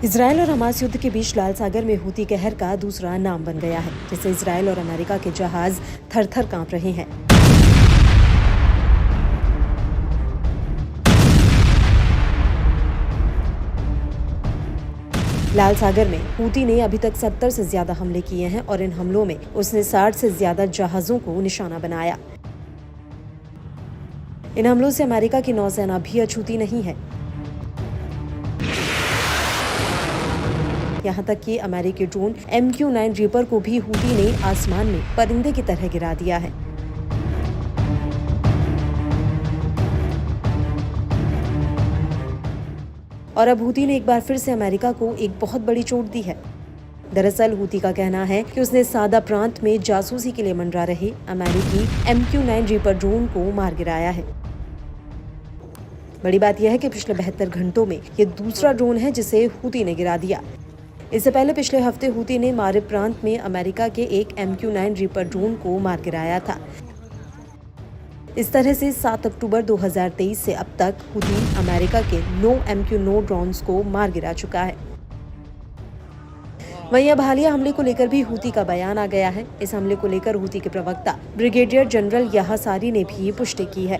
Israel और Hamas युद्ध के बीच लाल सागर में हूती कहर का दूसरा नाम बन गया है, जिससे इजरायल और अमेरिका के जहाज थर-थर कांप रहे हैं। लाल सागर में हूती ने अभी तक 70 से ज्यादा हमले किए हैं और इन हमलों में उसने 60 से ज्यादा जहाजों को निशाना बनाया। इन हमलों से अमेरिका की नौसेना भी अछूती नहीं है। यहाँ तक कि अमेरिकी ड्रोन MQ-9 रीपर को भी हूती ने आसमान में परिंदे की तरह गिरा दिया है। और अब हूती ने एक बार फिर से अमेरिका को एक बहुत बड़ी चोट दी है। दरअसल हूती का कहना है कि उसने सादा प्रांत में जासूसी के लिए मंडरा रहे अमेरिकी MQ-9 रीपर ड्रोन को मार गिराया है। बड़ी बात यह है कि पिछले 72 घंटों में ये दूसरा ड्रोन है जिसे हूती ने गिरा दिया। इससे पहले पिछले हफ्ते हूती ने मारिब प्रांत में अमेरिका के एक MQ-9 रीपर ड्रोन को मार गिराया था। इस तरह से 7 अक्टूबर 2023 से अब तक हूती अमेरिका के 9 MQ-9 ड्रोन्स को मार गिरा चुका है। वहीं अब हालिया हमले को लेकर भी हूती का बयान आ गया है। इस हमले को लेकर हूती के प्रवक्ता ब्रिगेडियर जनरल याह्या सारी ने भी पुष्टि की है।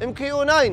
MQ-9،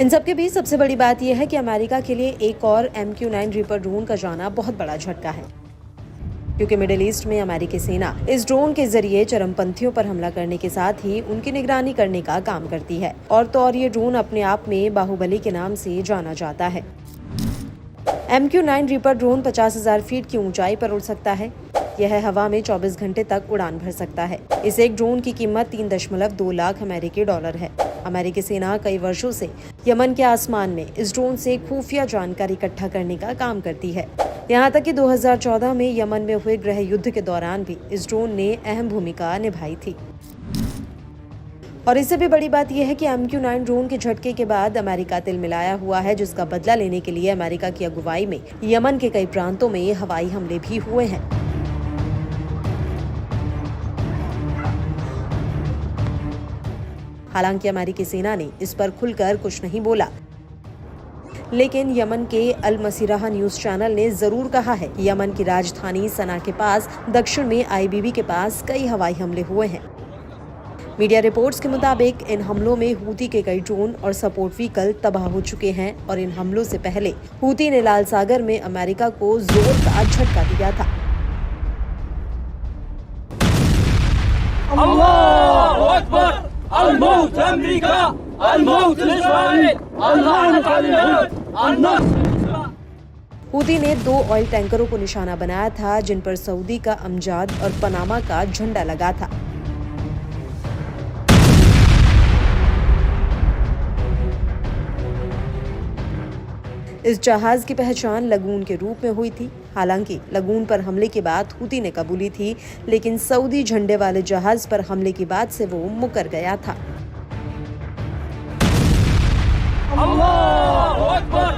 इन सब के बीच सबसे बड़ी बात यह है कि अमेरिका के लिए एक और MQ-9 रीपर ड्रोन का जाना बहुत बड़ा झटका है, क्योंकि मिडिल ईस्ट में अमेरिकी सेना इस ड्रोन के जरिए चरमपंथियों पर हमला करने के साथ ही उनकी निगरानी करने का काम करती है। और तो और ये ड्रोन अपने आप में बाहुबली के नाम से जाना जाता है। MQ-9 रीपर ड्रोन 50,000 फीट की ऊंचाई पर उड़ सकता है। यह हवा में 24 घंटे तक उड़ान भर सकता है। इस एक ड्रोन की कीमत 3.2 लाख अमेरिकी डॉलर है। अमेरिकी सेना कई वर्षों से यमन के आसमान में इस ड्रोन से खुफिया जानकारी इकट्ठा करने का काम करती है। यहाँ तक कि 2014 में यमन में हुए गृह युद्ध के दौरान भी इस ड्रोन ने अहम भूमिका निभाई थी। और इससे भी बड़ी बात यह है कि MQ-9 ड्रोन के झटके के बाद अमेरिका तिल मिलाया हुआ है, जिसका बदला लेने के लिए अमेरिका की अगुवाई में यमन के कई प्रांतों में हवाई हमले भी हुए हैं। हालांकि अमेरिकी सेना ने इस पर खुलकर कुछ नहीं बोला, लेकिन यमन के अल मसीराह न्यूज चैनल ने जरूर कहा है कि यमन की राजधानी सना के पास दक्षिण में IBB के पास कई हवाई हमले हुए हैं। मीडिया रिपोर्ट्स के मुताबिक इन हमलों में हूती के कई ड्रोन और सपोर्ट व्हीकल तबाह हो चुके हैं और इन हमलों से पहले हूती ने लाल सागर में अमेरिका को जोर का झटका दिया था। अल्लाहु अकबर, अल-मौत अमेरिका, अल-मौत इस्राइल, हूती ने 2 ऑयल टैंकरों को निशाना बनाया था, जिन पर सऊदी का अमजाद और पनामा का झंडा लगा था। इस जहाज की पहचान लगून के रूप में हुई थी। हालांकि लगून पर हमले की बात हूती ने कबूली थी, लेकिन सऊदी झंडे वाले जहाज पर हमले की बात से वो मुकर गया था। अल्लाहु अकबर,